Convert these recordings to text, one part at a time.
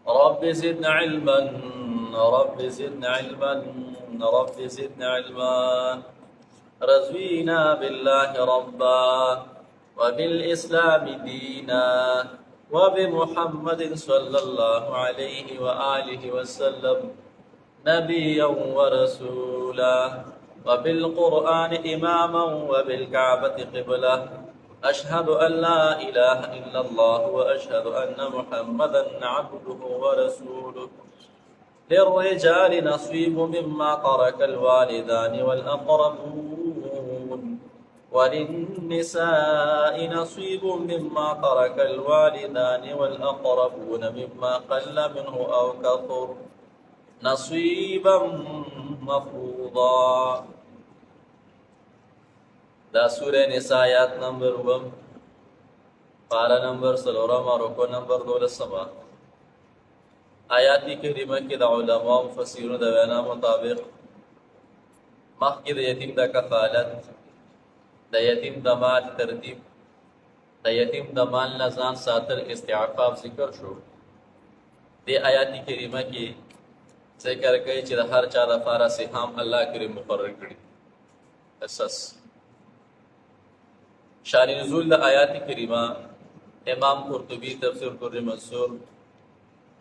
رب زدنا علما رب زدنا علما رب زدنا علما رضينا بالله ربا وبالإسلام دينا وبمحمد صلى الله عليه وآله وسلم نبيا ورسولا وبالقرآن إماما وبالكعبة قبلة أشهد أن لا إله إلا الله وأشهد أن محمدا عبده ورسوله للرجال نصيب مما ترك الوالدان والأقربون وللنساء نصيب مما ترك الوالدان والأقربون مما قل منه أو كثر نصيبا مفروضا. دا سورة نساء آیات نمبر 1 پارا نمبر 3 رکو نمبر 12 آیاتی کریمه کې د علماء مفسرینو د وینا مطابق مخکې د یتیم د کفالت، د یتیم د مال ترتیب، د یتیم د مال نه ځان ساتل استعفاف ذکر شو. د آیاتی کریمه کې ذکر کوي چې د هر چا لپاره سهام الله کریم مقرر کړي. اساس شان نزول د آیات کریمه امام قرطبی تفسیر در منصور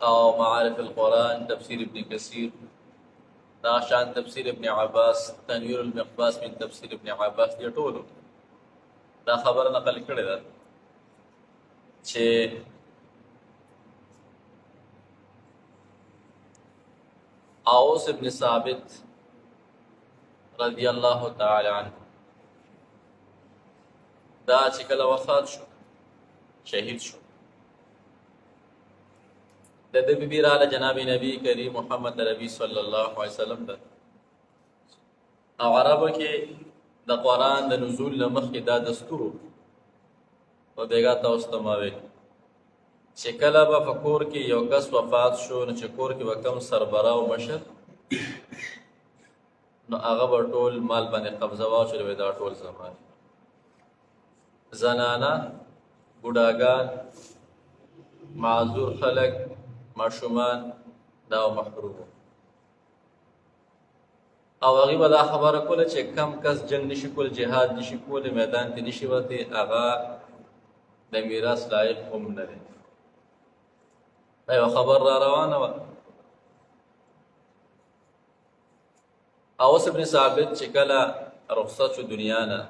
او معارف القرآن تفسیر ابن کثیر دا شان تفسیر ابن عباس تنویر المقباس من تفسیر ابن عباس دی ټولو دا خبر نقل کړی ده چې اوس ابن ثابت رضی الله تعالی عنه دا چې کله وفات شو، شهید شو، د ده بیبي راله جناب نبی کریم محمد عربي صلی الله علیه وسلم ده او عربو کې د قرآن د نزول نه مخکې دا دستور و بیګا تاسو ته ما ویل چې کله به په کور کې یو کس وفات شو نو چې کور کې به کوم سربراه او مشر نو هغه به ټول مال باندې قبضه واچوي، دا ټول زمان زنانا بوډاګان معذور خلک ماشومان دا محروم او هغې به دا خبره کوله چې کم کس جنگ نشي کول، جهاد نشي کول، میدان کې نشي وتی، هغه د میراث لایق هم نه دی. دا یوه خبر را روانه وه. اوس ابن ثابت چې کله رخصت شو دنیا نه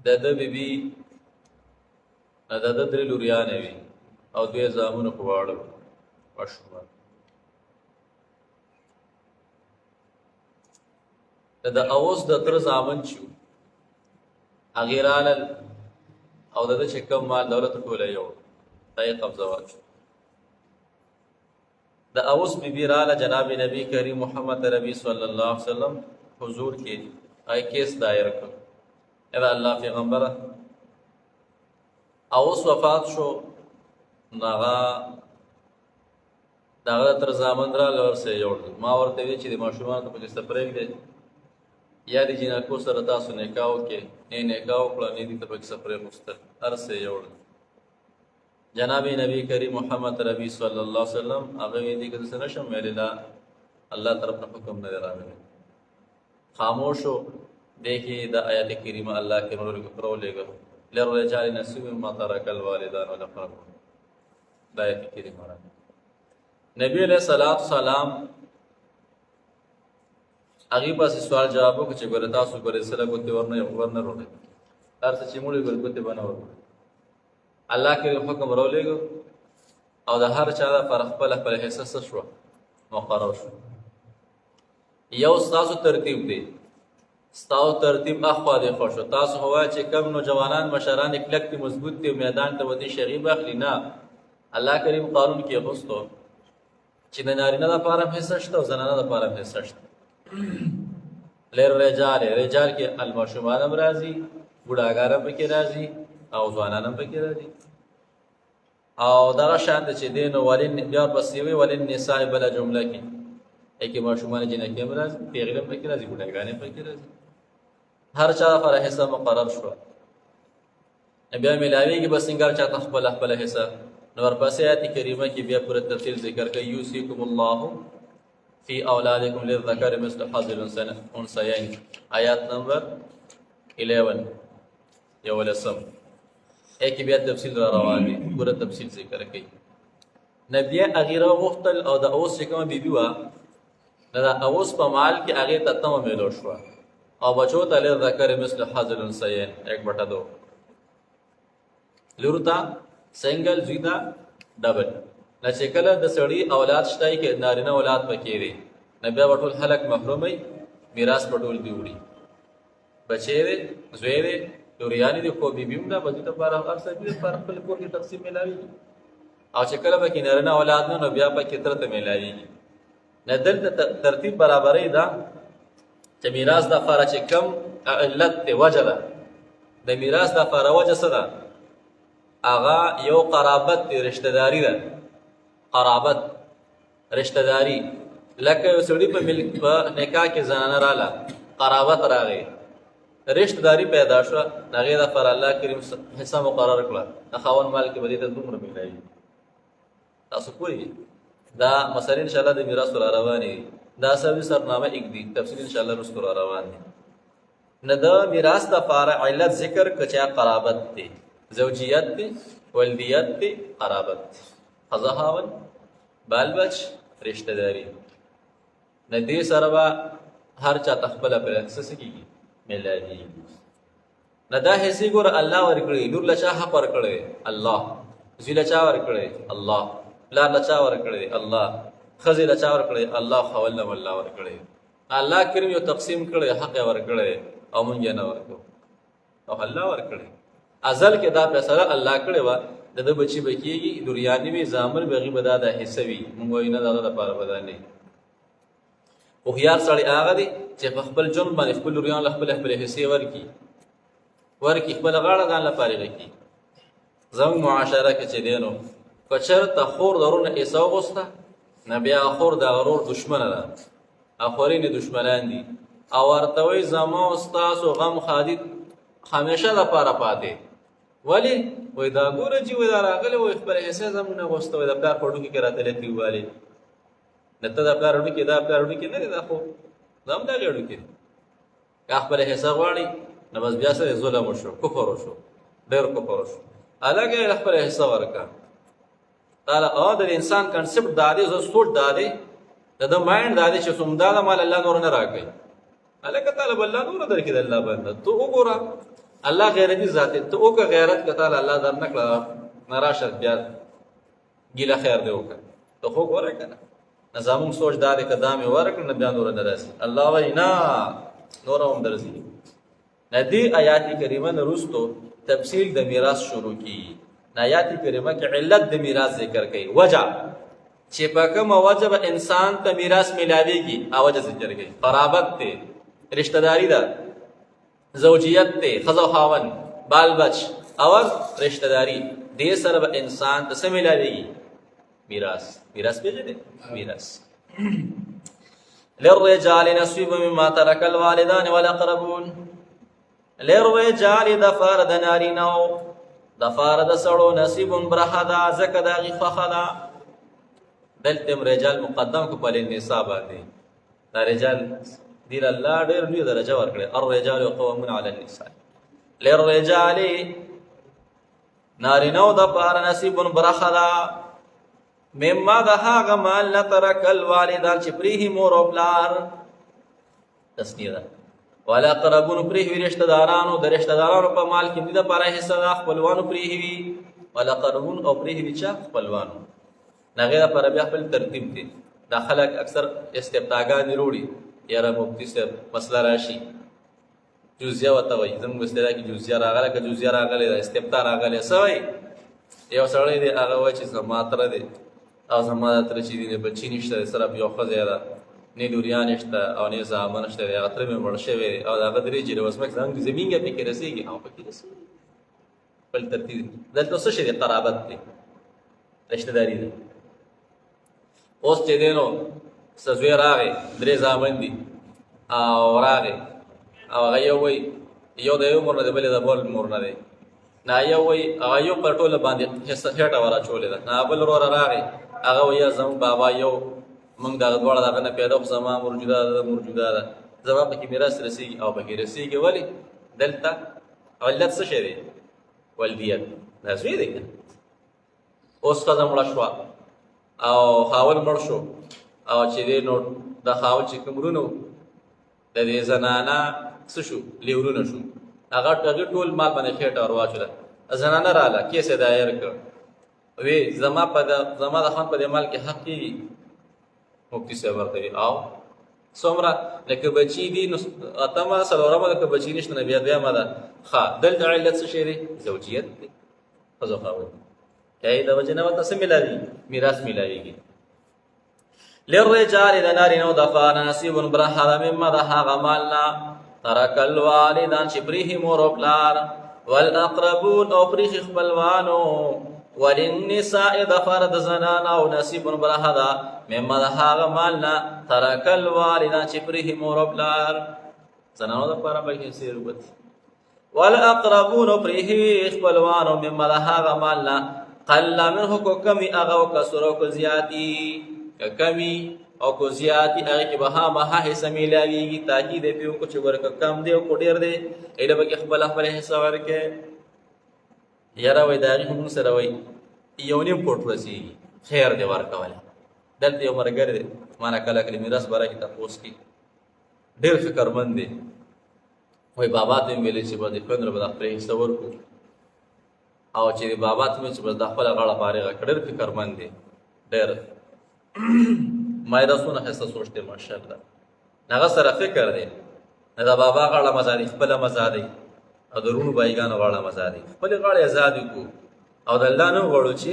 د ده بیبي د ده 3 لوریانې وي او 2 زامنو په واړه ماشومان. د اوس د تره زامن چې وو هغې رالل او د ده چې کوم مال دولت ټوله یو دا یې قبضه واچو. د اوس بیبي راله جناب نبی کریم محمد عربي صلی الله علیه وسلم حضور کې هغې کیس دایر کړ. دا الله پیغمبره اوس وفات شو نو هغه د هغه تر زامن راله ورسره جوړ کړ. ما ورته ویل چې د ماشومانو ته پکې څه پرېږدئ یا د جینکو سره تاسو نکاح وکړئ، نه نکاح وکړه نه دې ته پکې څه پرېغوستل، هر څه یې جوړ. جناب نبی کریم محمد ربی صلی الله علیه وسلم هغه وی دي که څه نشم ویلی لا الله طرف نه حکم نه دی راغلی. خاموش و دیکھیے دا آیات کریمه الله کے رو لے گا للرجال نصیب مما ترک الوالدان والاقربون. دا آیات کریمه راغلی. نبی علیہ الصلوۃ والسلام هغې پسې سوال جواب وکړو چې ګوره تاسو ګورې سره ګوتې ورنه وروړئ، هر څه چې موړې ګورې ګوتې به نه وروړئ. الله کریم حکم راولېږو او د هر چا لپاره خپله خپله حصه څه شوه مقرر شو. یو ستاسو ترتیب دی، ستاسو ترتیب اخوا دېخوا شو. تاسو خو وایئ چې کم نوجوانان مشران یې کلک دي، مضبوط دي، میدان ته ودي شغیب اخلي. نه، الله کریم قانون کې اغوستو چې د نارینه لپاره هم حصه شته او زنانه لپاره هم حصه شته. للرجال رجال کې الماشومان هم راځي، بوډاګان هم پکې راځي او ځوانان هم پکې راځي. او دغه شان د چې دی نو بیا پسې وي وللنساء بله جمله کې کې ماشومان جنکې هم راځي، پیغلې هم پکې راځي، بوډاګانې هم پکې راځي. هر چا لپاره حصه مقرر شوه. بیا میلاویږي به څنګه چاته خپله خپله حصه نو ورپسې آیت کریمه کې بیا پوره تفصیل ذکر کوي یوصیکم الله فی اولادکم للذکر مثل حظ الانثیین آیات نمبر 11 یولسم ایک بیا تفصیل را روان دی پوره تفصیل ذکر کوي نبی هغې راغوښتل او د اوس چې کومه بیبي وه نو د اوس په مال کې هغې ته تمه میلو شوه او بچو ته للذکر مثل حظ الانثیین 1/2 لور ته سنگل زوی ته ډبل نه چې کله د سړي اولاد شته کې نارینه اولاد پکې دی نو بیا به ټول خلک محروموي میراث په ټول دي وړي بچی دی زوی دی لوریانې دي خو بیبي هم ده به دوی ته لپاره هر څه دي لپاره خپل کور کې تقسیم میلاوېږي او چې کله پکې نارینه اولاد نه نو بیا پکې تره ته میلاوېږي نه دلته ترتیب برابرۍ ده چې میراث دپاره چې کم علت دی وجه ده د میراث دپاره وجه څه ده هغه یو قرابت دی رشته داري ده قرابت رشته داري لکه یو سړي په نکاح کې زنانه راله قرابت راغی رشته داري پیدا شوه د هغې دپاره الله کریم حصه مقرر کړه د خاوند مال کې به دې ته دومره میلاوي تاسو پوهېږئ دا مسلې انشاءالله د میراثو را روانې دي دا سروي سرنامه اږدي تفصیل انشاءالله رستو را روان دي نه د میراث دپاره علت ذکر که چې قرابت دی زوجیت دی ولدیت دی قرابت دی ښځه خاوند بال بچ رشته داري نه دې سره به هر چا ته خپله پرې څه کېږي میلاوېږي نه دا حصې ګوره الله ورکړي لور له چا حق ورکړی الله زوی له چا ورکړی الله پلار له چا ورکړی الله ښځې له چا ورکړی الله خاوند له الله ورکړی الله کریم یو تقسیم کړی حق یې ورکړی او مونږ یې نه ورکړو او الله ورکړی ازل کې دا فیصله الله کړې وه د ده بچي به کېږي لوریانې وي زامن به هغې به دا د حصه وي مونږ وایو نه د هغه دپاره به دا نه وي هوښیار سړی هغه دی چې په خپل ژوند باندې خپل لوریانو له خپلې حصې ورکړي خپله غاړه ځان له فارغه کړي زموږ معاشره کې چې دی نو که چېرته خور د ورور نه حصه وغوسته نه بیا خور د هغه ورور دښمنه ده اخورین یې دښمنان دي او ورته وایي زما او ستاسو غم خادي همیشه دپاره پاتې ولې وایي دا ګوره چې وایي دا راغلی وایي خپله حصه زموږ نه غوسته وایي د پلار په هډوکي کې راته لکې ووالې نه ته د پلار هډوکي دا پلار هډوکي نه دی دا خو دا هم دغې هډوکي دی که خپله حصه غواړي نو بس بیا سره ظلم وشو کفر وشو ډېر کفر وشو هلکه یې خپله حصه ورکړه دا د انسان کنسپټ دا دی سوچ دا دی د ده مایند دا دی چې څومره د مال الله نور نه راکوي هلکه تعالی به الله نور درکړي د الله بنده ته وګوره الله غیرتي ذات دی ته وکړه غیرت که تعالی الله در نه کړه نه راشه بیا ګیله خیر دی وکړه ته خو ګوره که نه زموږ سوچ دا دی که دا مې ورکړه نه بیا نوره نه راسي الله وایي نه نوره هم درځي نه دې آیات کریمه نه وروستو تفصیل د میراث شروع کیږي آیات کریمه کې علت د میراث ذکر کوي وجه چې په کومه وجه به انسان ته میراث میلاویږي هغه وجه ذکر کوي قرابت دی رشته داري ده زوجیت دی ښځه او خاوند بال بچ او رشته داري دې سره به انسان ته څه میلاویږي میراث پېژنې میراث للرجال نصیب مما ترک الوالدان والاقربون للرجال دفار د نارینهو دفار د سړو نصیب برخه ده ځکه د هغې خوښه ده دلته رجال مقدم کو په النساء باندې دا رجال دې الله ډېر لوی درجه ورکړې الرجال قوامون علی النساء للرجال نارینهو دپاره نصیب برخه ده مما د هغه مال نه ترک الوالدان چې پرېښي مور او پلار تسنیه ده والاقربون پرېښي رشته دارانو د رشته دارانو په مال کې دې دپاره حصه ده خپلوانو پرېښي وي والاقربون او پرېښي وي چا خپلوانو د هغې دپاره بیا خپل ترتیب دی دا خلک اکثر استفتاګانې روړي یاره مفتي صاحب مسله راشي جزیه ورته وایي زموږ اصطلاح کې جزیه راغله که جزیه راغلی ده استفتا راغلی څه وایي یو سړی دی هغه وایي چې زما تره دی او زما دا تره چې دی بچي نشته دی صرف یو ښځی ده نه لوریان شته او نه زامن شته دی هغه تره مې مړ شوی دی او د هغه درې جرې وسمک زمین یې پکې رسېږي او پکې رسېږي خپل ترتیب دلته څه شی دی قرابت دی رشته داري ده اوس چې دی نو څه زوی راغی درې زامن دي او راغی او هغه یو وایي یو د یو مور نه دی بلې د بل مور نه دی نا یو وایي هغه یو پر ټوله باندې هېټه وراچولې ده، نا بل وروره راغی هغه وایي یا زموږ بابا یو موږ دغه دواړه دغه نه پیدا خو زما مور جدا ده موجوده ده زما پکې میراث رسېږي او پکې رسېږي. ولې دلته علت څه شی دی؟ والدیت. دا زوی دی که اوس ښځه مړه شوه او خاوند مړ شو او چې دی نو د خاوند چې کوم ورونه د دې زنانه څه شو لیورونه شو هغه ټول مال باندې خېټه ور واچوله. زنانه راله کیس یې دایر کړ وی زما د خان په دې مال کې حق کېږي. مفتي صاحب ورته وي او څومره لکه بچي دي نو اتمه څلورمه لکه بچي نشته نه بیا دویمه ده. ښه دلته علت څه شی دی؟ زوجیت دی. ښځو خاوند یعنې د وجې نه ورته څه میلاوي؟ میراث میلاویږي. للرجال د نارینهو دپاره نصیب برخه ده مما د هغه مال نه ترک الوالدان چې پرېښي مور او پلار والاقربون او پرېښي خپلوانو وللنساء دپاره د زنانه او نصیب برخه ده مما د هغه مال نه ترک الوالدان چې پرېښي مور او پلار زنانو دپاره به حصې وبتي والاقربون او پرېښي خپلوانو مما د هغه مال نه قل منه کو کمی هغه او کثر او کو زیاتي که کمی او کو زیاتي هغې کې به خامخا حصه میلاویږي. تاکید یې پرې وکړو چې ګوره که کم دی او کو ډېر دی ایله به کې خپله حصه ورکړې. یاره وایي د هغې خو مونږ سره وایي یو نیم فوټ رسېږي خیر دی ورکولی. دلته یو ملګری دی ما نه کله کله میراث باره کې تپوس کړي ډېر فکرمند دی وایي بابا ته مې ویلې چې به د خویندو به د خپلې حصه ورکړو او چې بابا ته مې چې بس د خپله غاړه فارغه کړه ډېر فکرمند دی ډېر ما یې دا څونه ښایسته سوچ دی ماشاءالله هغه سره فکر دی نه د بابا غاړه مزه دی خپله مزه دی او د رونو بایګانو غاړه مزه دی خپلې غاړې ازادې کړو او د الله نه وغواړو چې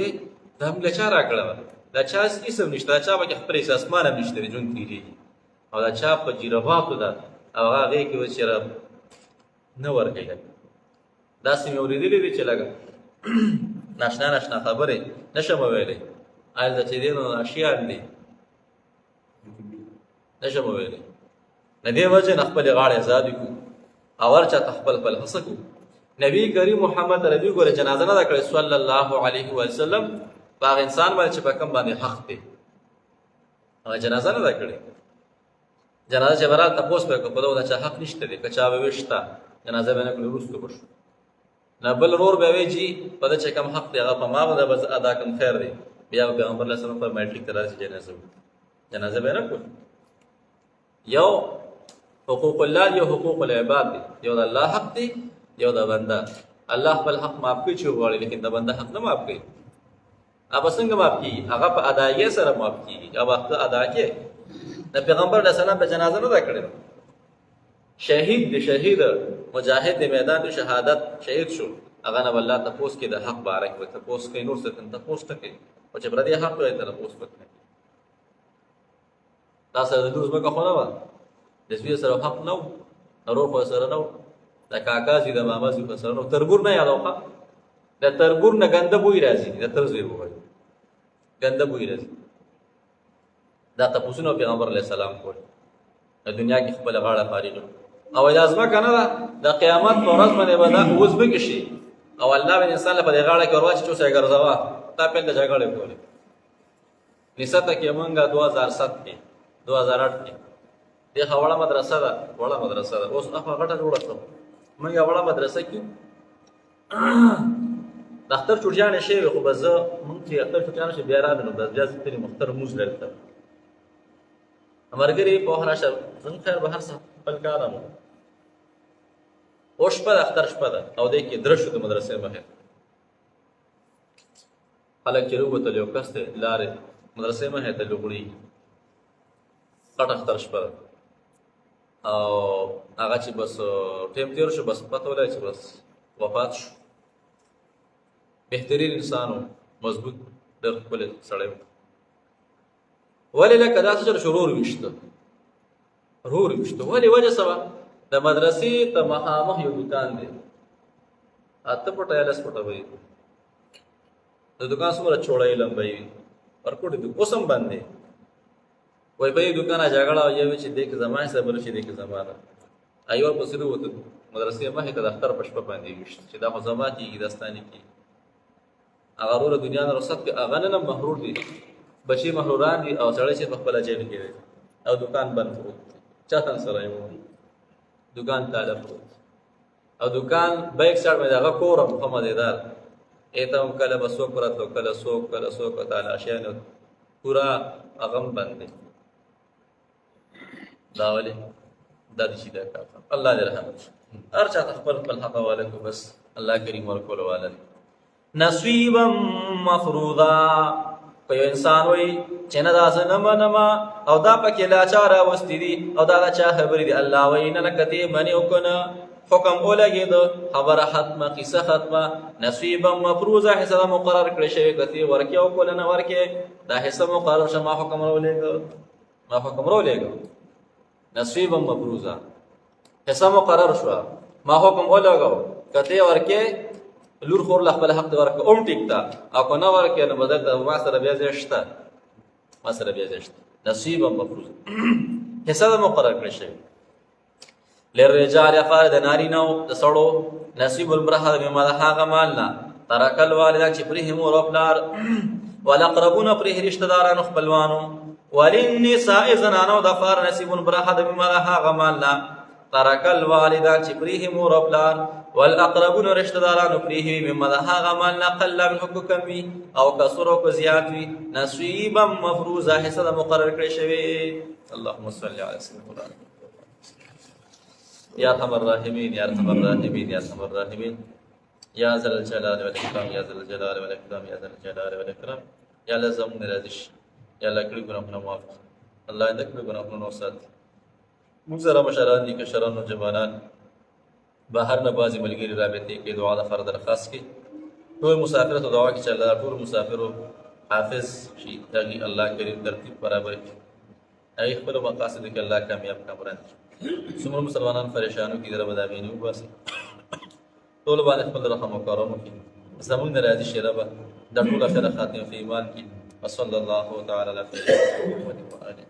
دا موږ له چا راکړه دا چا اسم نشته دا چا پکې خپل اسمان هم نشته ژوند تېرېږي او دا چا په جیرباتو ده او هغه هغې کې اوس چېرې نه ورکوي. داسې مې اورېدلي دي چې لږه ناشنا خبرې نه شم ویلی هلته چې دی نو اشیان دي نه شم ویلی د دې وجې نه خپلې غاړې ازادې کړو او هر چا ته خپل هڅه کړو. نبي کریم محمد ربي ګوره جنازه نه ده کړې صلی الله علیه وسلم په هغه انسان باندې چې په کوم باندې حق دی هغه جنازه نه ده کړې. جنازه چې به راته تپوس به یې کړو په دغه د چا حق نشته دی که چا به ویې شته جنازه به یې نه کړو وروسته به شو نه بل ورور به وایي جي په ده چې کوم حق دی هغه په ما باندې به ادا کړم خیر دی بیا به پیغمبر علیه السلام فرمایي ټیک ته راشي جنازه وکړو جنازه به یې نه کړو. یو حقوق الله یو حقوق العباد دی یو د الله حق دی یو د بنده. الله خپل حق معاف کوي چې وغواړي لیکن د بنده حق نه معاف کوي. هغه څنګه معاف کېږي؟ هغه په ادایۍ سره معاف کېږي هغه وخت ادا کړې. د پیغمبر علیه السلام په جنازه نه ده کړې. شهید دی شهید مجاهد د میدان د شهادت شهید شو هغه نه به الله تپوس کړي د حق باره کې به تپوس کوي نور څه تپوس نه کوي او چې پردی حق وایي ته تپوس به کوي. دا سره د دوی ځمکه خو نه وه د زوی سره حق نه و ورور خو سره نه و د کاکا زوی د ماما زوی خو سره نه و تربور نه یادوخه د تربور نه ګنده بوی راځي د تر زوی به وایي ګنده بوی راځي. دا تپوسونه پیغمبر علیه السلام کول د دنیا کې خپله غاړه فارغه او دا ځمکه نه ده د قیامت په ورځ باندې به دا وزبکې شي او الله به انسان له په دې غاړه کې ور واچي چې اوس یې ګرځوه تا پیل د جګړې کولې. نسته کې موږ 2007 کې 2008 کې دې ښه وړه مدرسه ده وړه مدرسه ده اوس هغه غټه جوړه کړه موږ یې وړه مدرسه کې د اختر چوټیانې شوې خو به زه موږ چې اختر چوټیانې شوې بیا راغلو بس بیا زه ترې مختر مونځ لرته ملګري پوه راشه زموږ خیر به هر څه خپل کار هم اوس شپه ده اختر شپه ده او دی کې درشو د مدرسې مخې خلک چې راووتل یو کس دی لارې مدرسې مخې ته لوغړي غټ اختر شپه ده او هغه چې بس ټیم تېر شو بس پته ولګي چې بس وفات شو. بهترین انسان و مضبوط ډېر ښکلی سړی و ولې لکه داسې چې رور ویشته ولې وجه څه وه د مدرسې ته مخامخ یو دوکان دی 8 فټه یا 10 فټه به وي د دوکان څومره چوړی لمبی وي ورکوټې د اوس هم بند دی وایي په دې دوکانه جګړه یې وي چې دې کې زما حساب بل شي دې کې زما ده ایو ورپسې ووتل مدرسې مخې ته د اختر په شپه باندې ویشت چې دا خو زما کېږي دا ستا نه کېږي. هغه وروره دنیا نه رخصت کړي، هغه نن هم محرور دي، بچي محروران دي او سړی چې په خپله جیب کې دی او دکان بند پروت دی، چا تن سره یې دکان تاله پروت او دکان بیک سایډ باندې هغه کور هم ښه مزېدار، ایته هم کله به څوک راتلو کله څوک تالاشیانو پوره هغه هم بند دی. دا ولې دا دې چې دا کار الله دې رحم وکړي، هر چا ته خپل حق حواله کړو، بس الله کریم ورکولو والا دی. نصیبا مفروضا که یو انسان وایي چې نه دا زه نه منم او دا پکې لا چا راوستي دي او دا چا خبرې دي، الله وایي نه لکه ته منې او که نه حکم ولګېده خبره ختمه قصه ختمه. نصیبا مفروضا حصه ده مقرر کړی شوې، که ته ورکې او که نه ورکې دا حصه مقرر شه، ما حکم راولېږه نصیبا مفروضا حصه مقرر شوه، ما حکم ولګو که ته ورکې لور خور له خپل حق ورکړه اوم ټیک ده او که نه ورکې نو بدل ته ما سره بیا ځای شته، نصیبا مفروضا حصه ده مقرر کړی شوې. للرجال لپاره د نارینهو د سړو نصیب المرأة مما د هغه مال نه ترک الوالدان چې پرېښي مور او پلار، والاقربون پرېښي رشته دارانو خپلوانو، وللنساء زنانو دپاره نصیب المرأة مما د هغه مال نه ترک الوالدان چې پرېښي مور او پلار، والاقربون رشته دارانو پرېښي مما د هغه مال نه قل منه که کم وي او کثر او که زیات وي، نصیبا مفروضا حصه ده مقرر کړی شوې. اللهم صل علی سیدنا یا ارحم الراحمین یا ارحم الراحمین یا ارحم الراحمین یا ذا الجلال والاکرام یا ذا الجلال والاکرام یا ذا الجلال والاکرام. یا الله زموږ نه راضي شي، یا الله کړي ګناهونه معاف کړي، الله دې کړي ګناهونه وساتي. موږ سره مشران دي کشران نوجوانان بهر نه بعضې ملګري رابطې کې دعا د فرد درخواست کې ټول مسافر ته دعا کې چې الله ټول مسافرو حافظ شي، دغې الله کریم ترتیب برابر کړي، هغې خپلو مقاصدو کې الله کامیاب کامران کړي. څومره مسلمانان پریشانو کې رب د امیني وباسي، ټولو باندې خپل رحم او کرم وکړي، زموږ نه راضي شي ربه، دا ټوله خیره خاتمه په ایمان کې. وصلی الله تعالی علی سیدنا محمد و آله.